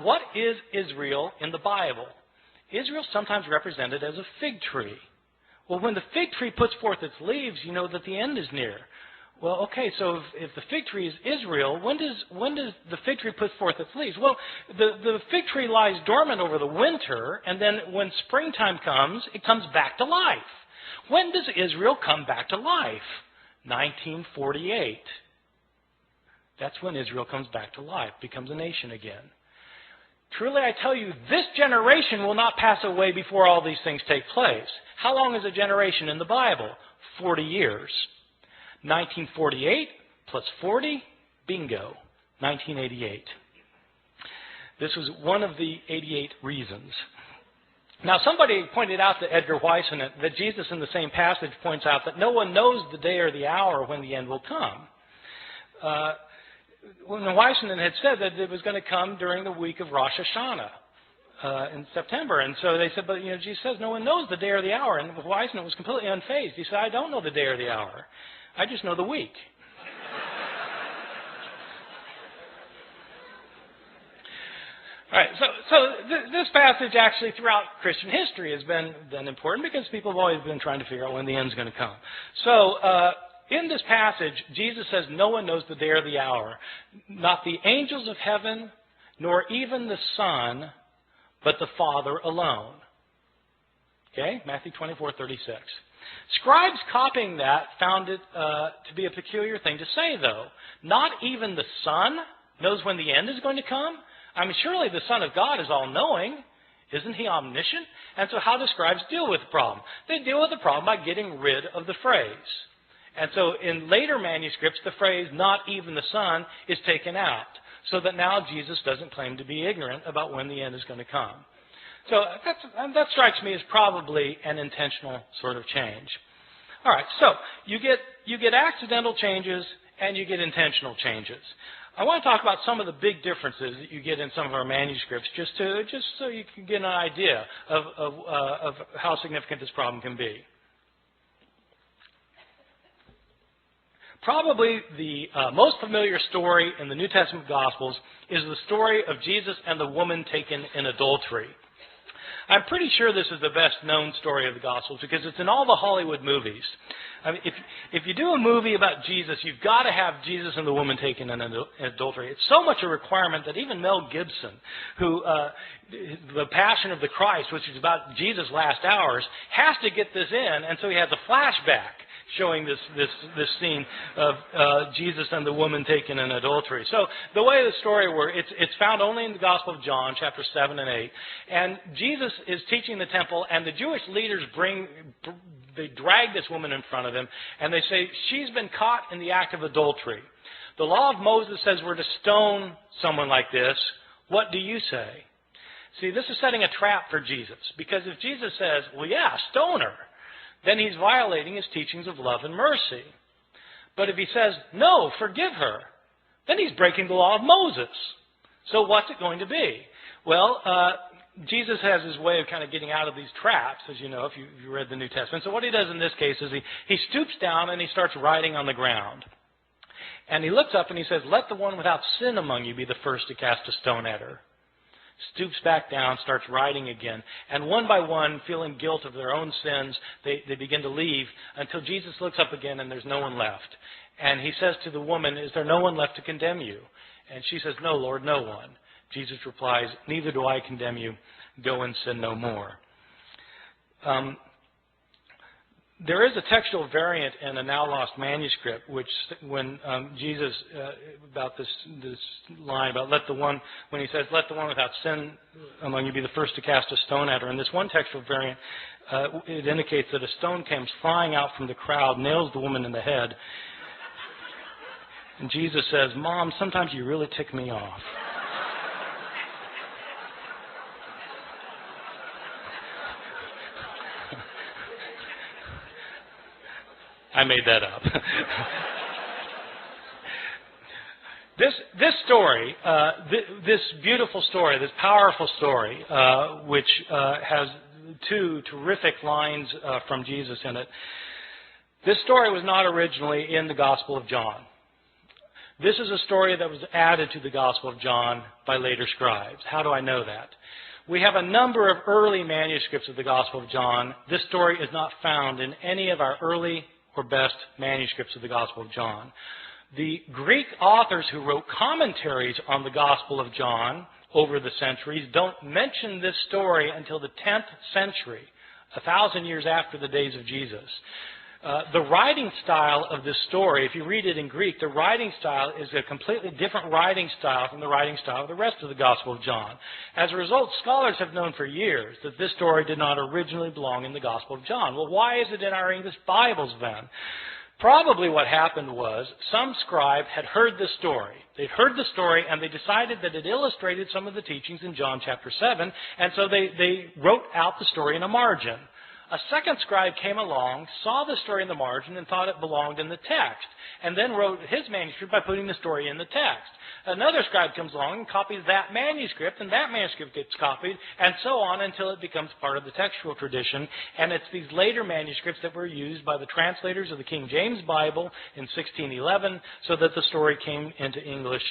What is Israel in the Bible? Israel is sometimes represented as a fig tree. Well, when the fig tree puts forth its leaves, you know that the end is near. Well, okay, so if the fig tree is Israel, when does the fig tree put forth its leaves? Well, the fig tree lies dormant over the winter, and then when springtime comes, it comes back to life. When does Israel come back to life? 1948. That's when Israel comes back to life, becomes a nation again. Truly I tell you, this generation will not pass away before all these things take place. How long is a generation in the Bible? 40 years. 1948 plus 40, bingo, 1988. This was one of the 88 reasons. Now, somebody pointed out to Edgar Whisenant that Jesus in the same passage points out that no one knows the day or the hour when the end will come. When Whisenant had said that it was going to come during the week of Rosh Hashanah in September. And so they said, but Jesus says no one knows the day or the hour. And Whisenant was completely unfazed. He said, I don't know the day or the hour. I just know the week. All right, so this passage actually throughout Christian history has been important because people have always been trying to figure out when the end's going to come. So in this passage, Jesus says no one knows the day or the hour, not the angels of heaven, nor even the Son, but the Father alone. Okay, Matthew 24:36. Scribes copying that found it to be a peculiar thing to say, though. Not even the Son knows when the end is going to come? I mean, surely the Son of God is all-knowing. Isn't he omniscient? And so how do scribes deal with the problem? They deal with the problem by getting rid of the phrase. And so in later manuscripts, the phrase, not even the Son, is taken out, so that now Jesus doesn't claim to be ignorant about when the end is going to come. So that strikes me as probably an intentional sort of change. All right, so you get accidental changes and you get intentional changes. I want to talk about some of the big differences that you get in some of our manuscripts, just so you can get an idea of how significant this problem can be. Probably the most familiar story in the New Testament Gospels is the story of Jesus and the woman taken in adultery. I'm pretty sure this is the best-known story of the Gospels because it's in all the Hollywood movies. I mean, if you do a movie about Jesus, you've got to have Jesus and the woman taken in adultery. It's so much a requirement that even Mel Gibson, who The Passion of the Christ, which is about Jesus' last hours, has to get this in, and so he has a flashback showing this scene of Jesus and the woman taken in adultery. So the way the story works, it's found only in the Gospel of John, chapters 7 and 8. And Jesus is teaching the temple, and the Jewish leaders they drag this woman in front of him, and they say, she's been caught in the act of adultery. The law of Moses says we're to stone someone like this. What do you say? See, this is setting a trap for Jesus, because if Jesus says, well, yeah, stone her, then he's violating his teachings of love and mercy. But if he says, no, forgive her, then he's breaking the law of Moses. So what's it going to be? Well, Jesus has his way of kind of getting out of these traps, as you know, if you read the New Testament. So what he does in this case is he stoops down and he starts writing on the ground. And he looks up and he says, let the one without sin among you be the first to cast a stone at her. stoops back down, starts writing again. And one by one, feeling guilt of their own sins, they begin to leave until Jesus looks up again and there's no one left. And he says to the woman, "Is there no one left to condemn you?" And she says, "No, Lord, no one." Jesus replies, "Neither do I condemn you. Go and sin no more." There is a textual variant in a now lost manuscript, which when Jesus, about this line about when he says, "Let the one without sin among you be the first to cast a stone at her." In this one textual variant, it indicates that a stone comes flying out from the crowd, nails the woman in the head. And Jesus says, "Mom, sometimes you really tick me off." I made that up. This story, this beautiful story, this powerful story, which has two terrific lines from Jesus in it, this story was not originally in the Gospel of John. This is a story that was added to the Gospel of John by later scribes. How do I know that? We have a number of early manuscripts of the Gospel of John. This story is not found in any of our early or best manuscripts of the Gospel of John. The Greek authors who wrote commentaries on the Gospel of John over the centuries don't mention this story until the 10th century, 1,000 years after the days of Jesus. The writing style of this story, if you read it in Greek, the writing style is a completely different writing style from the writing style of the rest of the Gospel of John. As a result, scholars have known for years that this story did not originally belong in the Gospel of John. Well, why is it in our English Bibles then? Probably what happened was some scribe had heard this story. They'd heard the story and they decided that it illustrated some of the teachings in John chapter 7, and so they wrote out the story in a margin. A second scribe came along, saw the story in the margin, and thought it belonged in the text, and then wrote his manuscript by putting the story in the text. Another scribe comes along and copies that manuscript, and that manuscript gets copied, and so on until it becomes part of the textual tradition. And it's these later manuscripts that were used by the translators of the King James Bible in 1611, so that the story came into English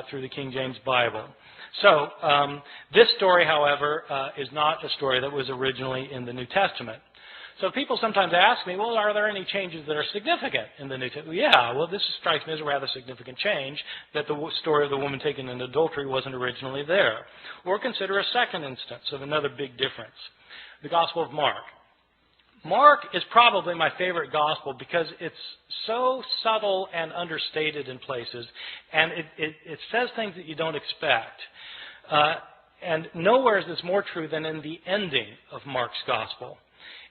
through the King James Bible. So, this story, however, is not a story that was originally in the New Testament. So people sometimes ask me, well, are there any changes that are significant in the New Testament? Yeah, well, this strikes me as a rather significant change, that the story of the woman taken in adultery wasn't originally there. Or consider a second instance of another big difference, the Gospel of Mark. Mark is probably my favorite gospel because it's so subtle and understated in places, and it says things that you don't expect. And nowhere is this more true than in the ending of Mark's gospel.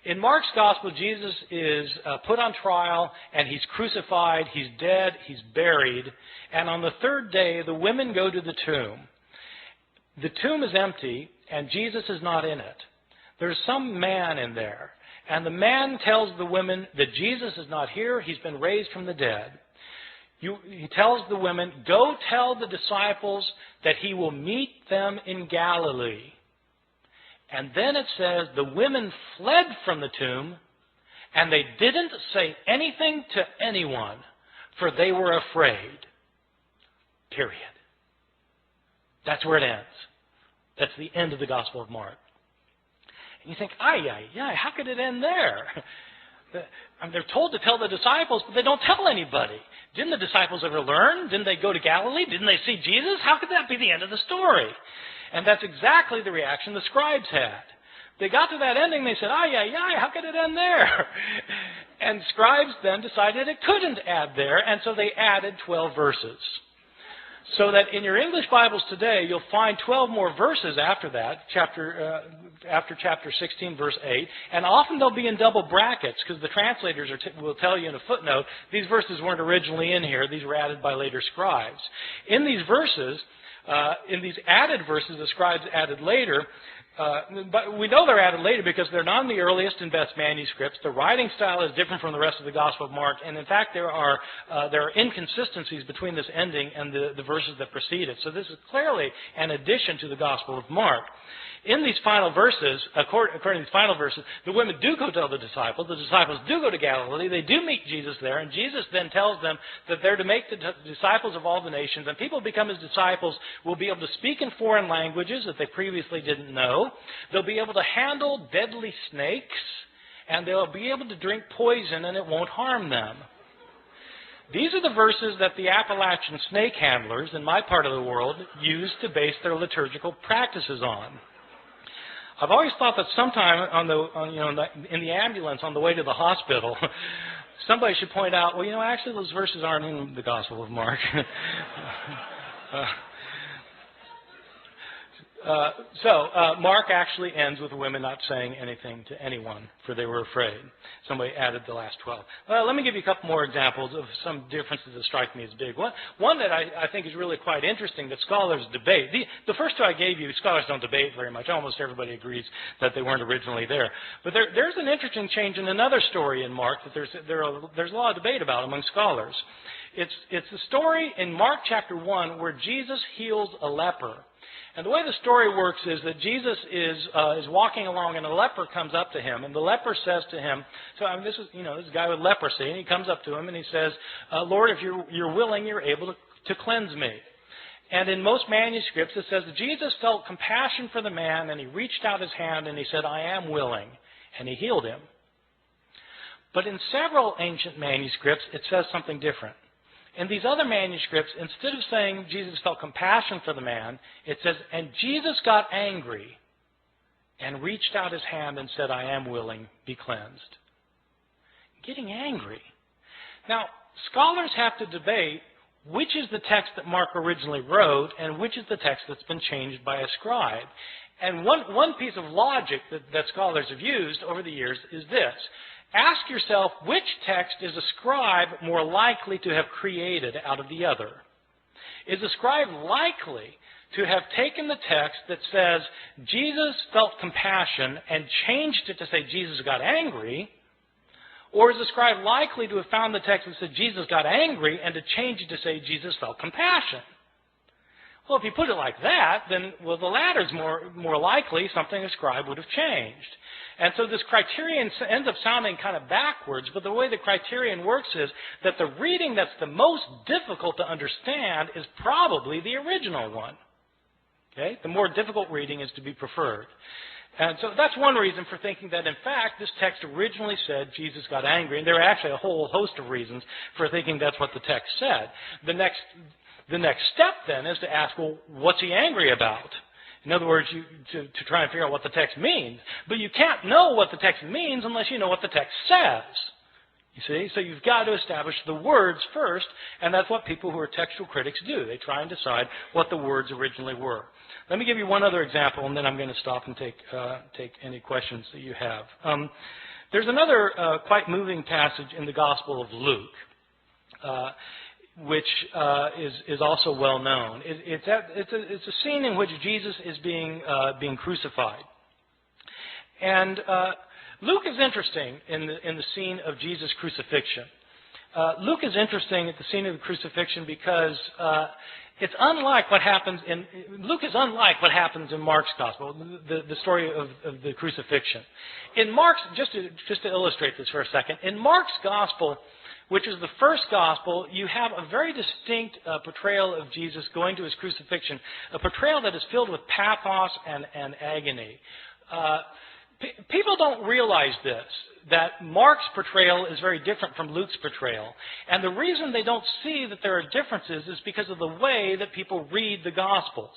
In Mark's gospel, Jesus is put on trial, and he's crucified, he's dead, he's buried, and on the third day, the women go to the tomb. The tomb is empty, and Jesus is not in it. There's some man in there. And the man tells the women that Jesus is not here, he's been raised from the dead. He tells the women, go tell the disciples that he will meet them in Galilee. And then it says the women fled from the tomb, and they didn't say anything to anyone, for they were afraid. Period. That's where it ends. That's the end of the Gospel of Mark. And you think, how could it end there? They're told to tell the disciples, but they don't tell anybody. Didn't the disciples ever learn? Didn't they go to Galilee? Didn't they see Jesus? How could that be the end of the story? And that's exactly the reaction the scribes had. They got to that ending, they said, how could it end there? And scribes then decided it couldn't add there, and so they added 12 verses. So that in your English Bibles today, you'll find 12 more verses after that, after chapter 16, verse 8. And often they'll be in double brackets, because the translators will tell you in a footnote, these verses weren't originally in here, these were added by later scribes. In these verses, in these added verses the scribes added later, But we know they're added later because they're not in the earliest and best manuscripts. The writing style is different from the rest of the Gospel of Mark, and in fact there are inconsistencies between this ending and the verses that precede it. So this is clearly an addition to the Gospel of Mark. In these final verses, according to these final verses, the women do go tell the disciples do go to Galilee, they do meet Jesus there, and Jesus then tells them that they're to make the disciples of all the nations, and people who become his disciples will be able to speak in foreign languages that they previously didn't know. They'll be able to handle deadly snakes, and they'll be able to drink poison and it won't harm them. These are the verses that the Appalachian snake handlers in my part of the world use to base their liturgical practices on. I've always thought that sometime in the ambulance on the way to the hospital, somebody should point out, well, actually those verses aren't in the Gospel of Mark. Mark actually ends with the women not saying anything to anyone, for they were afraid. Somebody added the last 12. Let me give you a couple more examples of some differences that strike me as big. One that I think is really quite interesting that scholars debate. The first two I gave you, scholars don't debate very much. Almost everybody agrees that they weren't originally there. But there's an interesting change in another story in Mark that there's a lot of debate about among scholars. It's the story in Mark chapter 1 where Jesus heals a leper. And the way the story works is that Jesus is walking along, and a leper comes up to him, and the leper says to him, this is a guy with leprosy, and he comes up to him and he says, Lord, if you're willing, you're able to cleanse me. And in most manuscripts it says that Jesus felt compassion for the man, and he reached out his hand and he said, I am willing, and he healed him. But in several ancient manuscripts it says something different. In these other manuscripts, instead of saying Jesus felt compassion for the man, it says, and Jesus got angry and reached out his hand and said, I am willing, be cleansed. Getting angry. Now, scholars have to debate which is the text that Mark originally wrote and which is the text that's been changed by a scribe. And one piece of logic that scholars have used over the years is this. Ask yourself, which text is a scribe more likely to have created out of the other? Is a scribe likely to have taken the text that says Jesus felt compassion and changed it to say Jesus got angry? Or is the scribe likely to have found the text that said Jesus got angry and to change it to say Jesus felt compassion? Well, if you put it like that, then, the latter is more likely something a scribe would have changed. And so this criterion ends up sounding kind of backwards, but the way the criterion works is that the reading that's the most difficult to understand is probably the original one. Okay? The more difficult reading is to be preferred. And so that's one reason for thinking that, in fact, this text originally said Jesus got angry. And there are actually a whole host of reasons for thinking that's what the text said. The next step, then, is to ask, well, what's he angry about? In other words, to try and figure out what the text means. But you can't know what the text means unless you know what the text says. You see? So you've got to establish the words first, and that's what people who are textual critics do. They try and decide what the words originally were. Let me give you one other example, and then I'm going to stop and take any questions that you have. There's another quite moving passage in the Gospel of Luke. Which is also well known. It's a scene in which Jesus is being crucified, and Luke is interesting in the scene of Jesus' crucifixion. Luke is interesting at the scene of the crucifixion because it's unlike what happens in Luke is unlike what happens in Mark's gospel, the story of the crucifixion. In Mark's, just to illustrate this for a second, in Mark's gospel, which is the first gospel, you have a very distinct portrayal of Jesus going to his crucifixion, a portrayal that is filled with pathos and agony. People don't realize this, that Mark's portrayal is very different from Luke's portrayal. And the reason they don't see that there are differences is because of the way that people read the Gospels.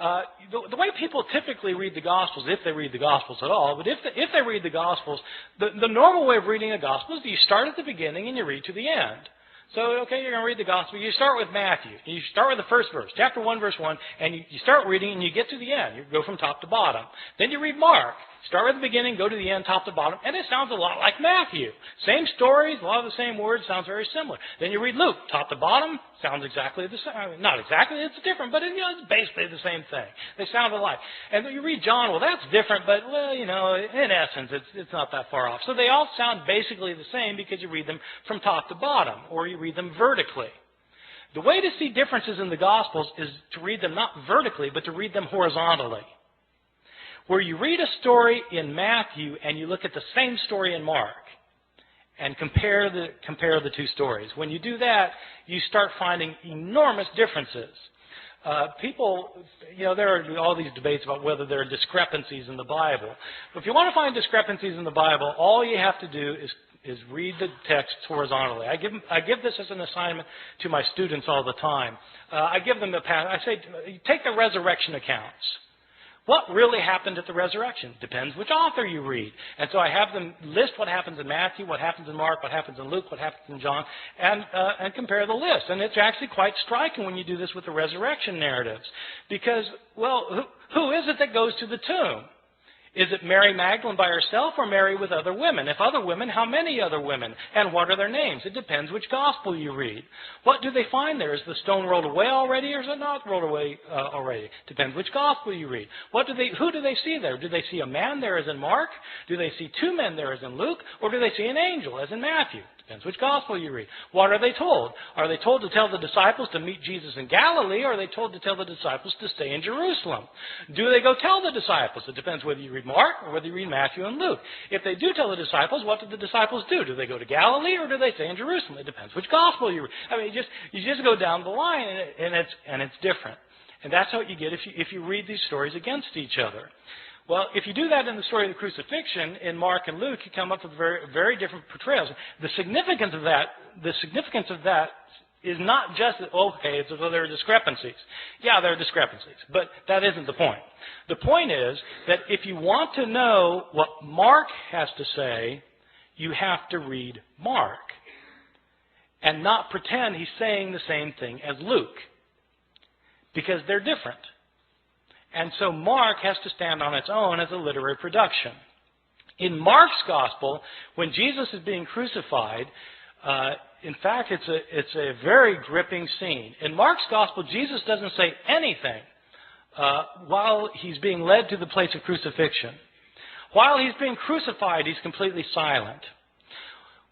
The way people typically read the Gospels, if they read the Gospels at all, but if they read the Gospels, the normal way of reading a Gospel is that you start at the beginning and you read to the end. So, okay, you're going to read the Gospel. You start with Matthew. You start with the first verse, chapter 1, verse 1, and you start reading and you get to the end. You go from top to bottom. Then you read Mark. Start with the beginning, go to the end, top to bottom, and it sounds a lot like Matthew. Same stories, a lot of the same words, sounds very similar. Then you read Luke, top to bottom, sounds exactly the same. Not exactly, it's different, but it's basically the same thing. They sound alike. And then you read John, well, that's different, but, well, in essence, it's not that far off. So they all sound basically the same because you read them from top to bottom, or you read them vertically. The way to see differences in the Gospels is to read them not vertically, but to read them horizontally. Where you read a story in Matthew and you look at the same story in Mark and compare the two stories. When you do that, you start finding enormous differences. People, there are all these debates about whether there are discrepancies in the Bible. But if you want to find discrepancies in the Bible, all you have to do is read the text horizontally. I give this as an assignment to my students all the time. I give them I say, take the resurrection accounts. What really happened at the resurrection? Depends which author you read. And so I have them list what happens in Matthew, what happens in Mark, what happens in Luke, what happens in John, and compare the list. And it's actually quite striking when you do this with the resurrection narratives. Because, well, who is it that goes to the tomb? Is it Mary Magdalene by herself or Mary with other women? If other women, how many other women? And what are their names? It depends which gospel you read. What do they find there? Is the stone rolled away already or is it not rolled away already? Depends which gospel you read. Who do they see there? Do they see a man there as in Mark? Do they see two men there as in Luke? Or do they see an angel as in Matthew? Depends which gospel you read. What are they told? Are they told to tell the disciples to meet Jesus in Galilee, or are they told to tell the disciples to stay in Jerusalem? Do they go tell the disciples? It depends whether you read Mark or whether you read Matthew and Luke. If they do tell the disciples, what do the disciples do? Do they go to Galilee, or do they stay in Jerusalem? It depends which gospel you read. I mean, you just go down the line, and it's different. And that's what you get if you read these stories against each other. Well, if you do that in the story of the crucifixion in Mark and Luke, you come up with very, very different portrayals. The significance of that is not just that, okay, it's as though there are discrepancies. Yeah, there are discrepancies, but that isn't the point. The point is that if you want to know what Mark has to say, you have to read Mark and not pretend he's saying the same thing as Luke, because they're different. And so Mark has to stand on its own as a literary production. In Mark's gospel, when Jesus is being crucified, in fact, it's a very gripping scene. In Mark's gospel, Jesus doesn't say anything while he's being led to the place of crucifixion. While he's being crucified, he's completely silent.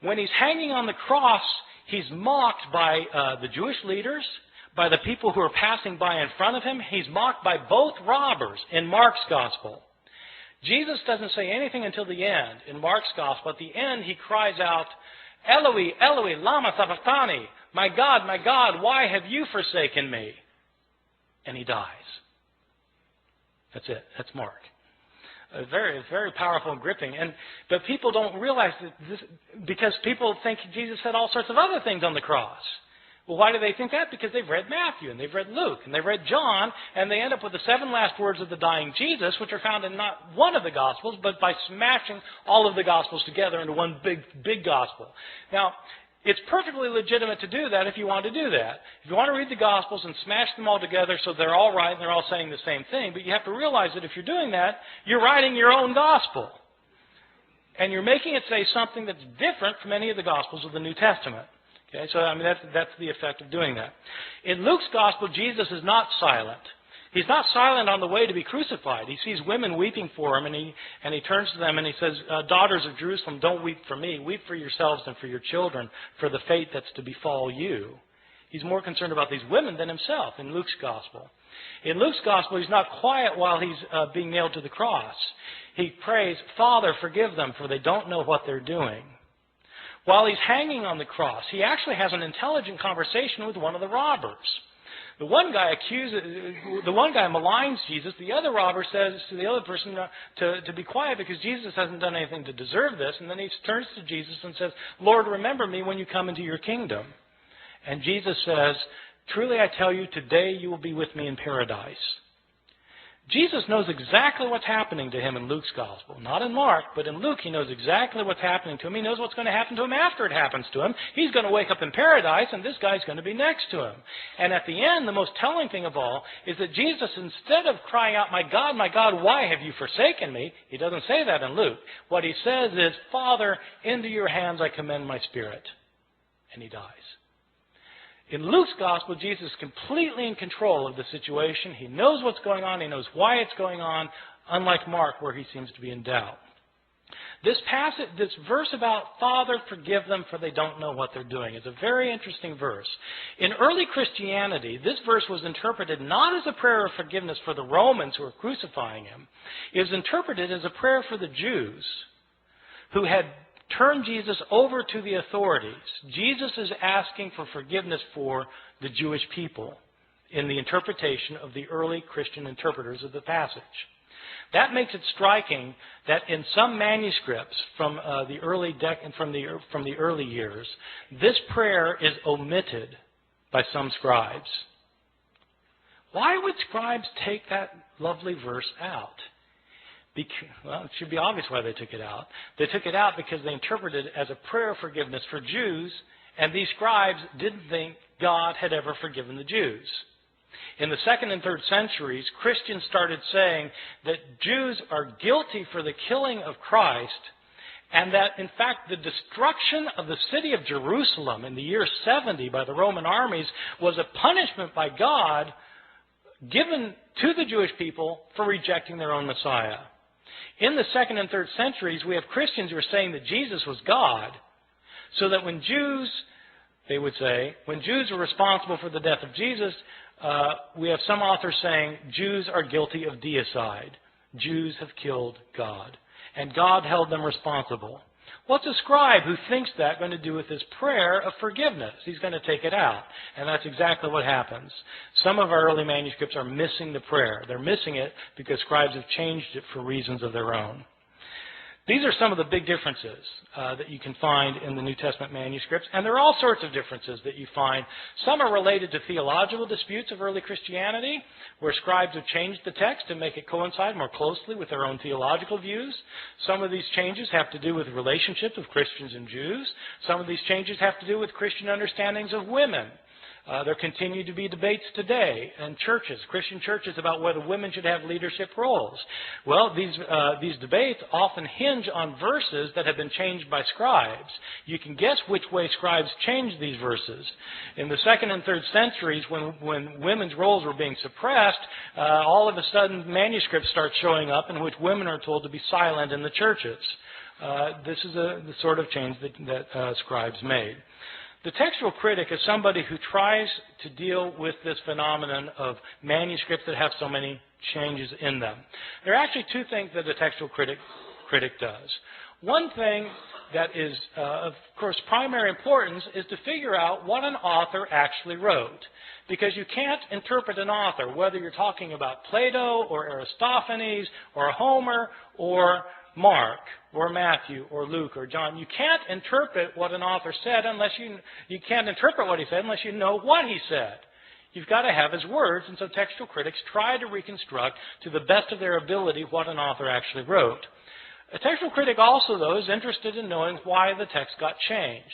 When he's hanging on the cross, he's mocked by the Jewish leaders, by the people who are passing by in front of him. He's mocked by both robbers in Mark's gospel. Jesus doesn't say anything until the end. In Mark's gospel, at the end, he cries out, Eloi, Eloi, lama sabachthani, my God, why have you forsaken me? And he dies. That's it. That's Mark. Very, very powerful and gripping. But people don't realize this, because people think Jesus said all sorts of other things on the cross. Well, why do they think that? Because they've read Matthew, and they've read Luke, and they've read John, and they end up with the 7 last words of the dying Jesus, which are found in not one of the Gospels, but by smashing all of the Gospels together into one big Gospel. Now, it's perfectly legitimate to do that if you want to do that. If you want to read the Gospels and smash them all together so they're all right and they're all saying the same thing, but you have to realize that if you're doing that, you're writing your own Gospel. And you're making it say something that's different from any of the Gospels of the New Testament. Okay, so I mean that's the effect of doing that. In Luke's gospel, Jesus is not silent. He's not silent on the way to be crucified. He sees women weeping for him, and he turns to them and he says, "Daughters of Jerusalem, don't weep for me. Weep for yourselves and for your children, for the fate that's to befall you." He's more concerned about these women than himself in Luke's gospel. In Luke's gospel, he's not quiet while he's being nailed to the cross. He prays, "Father, forgive them, for they don't know what they're doing." While he's hanging on the cross, he actually has an intelligent conversation with one of the robbers. The one guy maligns Jesus. The other robber says to the other person to be quiet because Jesus hasn't done anything to deserve this. And then he turns to Jesus and says, "Lord, remember me when you come into your kingdom." And Jesus says, "Truly I tell you, today you will be with me in paradise." Jesus knows exactly what's happening to him in Luke's gospel. Not in Mark, but in Luke he knows exactly what's happening to him. He knows what's going to happen to him after it happens to him. He's going to wake up in paradise, and this guy's going to be next to him. And at the end, the most telling thing of all is that Jesus, instead of crying out, my God, why have you forsaken me?" He doesn't say that in Luke. What he says is, "Father, into your hands I commend my spirit." And he dies. In Luke's gospel, Jesus is completely in control of the situation. He knows what's going on. He knows why it's going on, unlike Mark, where he seems to be in doubt. This verse about "Father, forgive them, for they don't know what they're doing" is a very interesting verse. In early Christianity, this verse was interpreted not as a prayer of forgiveness for the Romans who were crucifying him. It was interpreted as a prayer for the Jews who had turned Jesus over to the authorities. Jesus is asking for forgiveness for the Jewish people in the interpretation of the early Christian interpreters of the passage. That makes it striking that in some manuscripts from the early years, this prayer is omitted by some scribes. Why would scribes take that lovely verse out? Well, it should be obvious why they took it out. They took it out because they interpreted it as a prayer of forgiveness for Jews, and these scribes didn't think God had ever forgiven the Jews. In the 2nd and 3rd centuries, Christians started saying that Jews are guilty for the killing of Christ, and that, in fact, the destruction of the city of Jerusalem in the year 70 by the Roman armies was a punishment by God given to the Jewish people for rejecting their own Messiah. In the 2nd and 3rd centuries, we have Christians who are saying that Jesus was God, so that when Jews, they would say, when Jews were responsible for the death of Jesus, we have some authors saying Jews are guilty of deicide. Jews have killed God, and God held them responsible. What's a scribe who thinks that going to do with his prayer of forgiveness? He's going to take it out. And that's exactly what happens. Some of our early manuscripts are missing the prayer. They're missing it because scribes have changed it for reasons of their own. These are some of the big differences that you can find in the New Testament manuscripts, and there are all sorts of differences that you find. Some are related to theological disputes of early Christianity, where scribes have changed the text to make it coincide more closely with their own theological views. Some of these changes have to do with relationships of Christians and Jews. Some of these changes have to do with Christian understandings of women. There continue to be debates today in churches, Christian churches, about whether women should have leadership roles. Well, these debates often hinge on verses that have been changed by scribes. You can guess which way scribes changed these verses. In the 2nd and 3rd centuries, when women's roles were being suppressed, all of a sudden manuscripts start showing up in which women are told to be silent in the churches. This is the sort of change that scribes made. The textual critic is somebody who tries to deal with this phenomenon of manuscripts that have so many changes in them. There are actually two things that the textual critic does. One thing that is, of course, primary importance is to figure out what an author actually wrote. Because you can't interpret an author, whether you're talking about Plato or Aristophanes or Homer or Mark or Matthew or Luke or John. You can't interpret what an author said unless you can't interpret what he said unless you know what he said. You've got to have his words, and so textual critics try to reconstruct to the best of their ability what an author actually wrote. A textual critic also, though, is interested in knowing why the text got changed.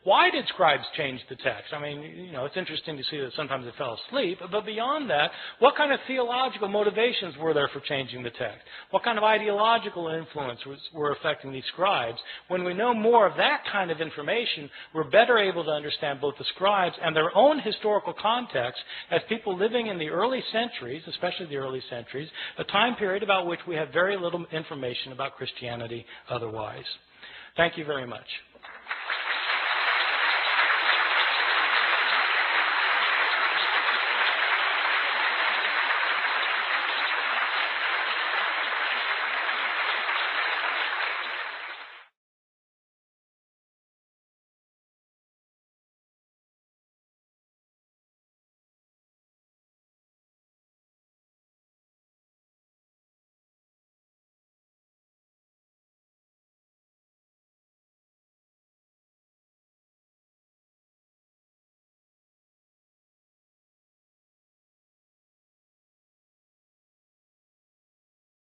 Why did scribes change the text? I mean, it's interesting to see that sometimes they fell asleep, but beyond that, what kind of theological motivations were there for changing the text? What kind of ideological influence were affecting these scribes? When we know more of that kind of information, we're better able to understand both the scribes and their own historical context as people living in the early centuries, especially the early centuries, a time period about which we have very little information about Christianity otherwise. Thank you very much.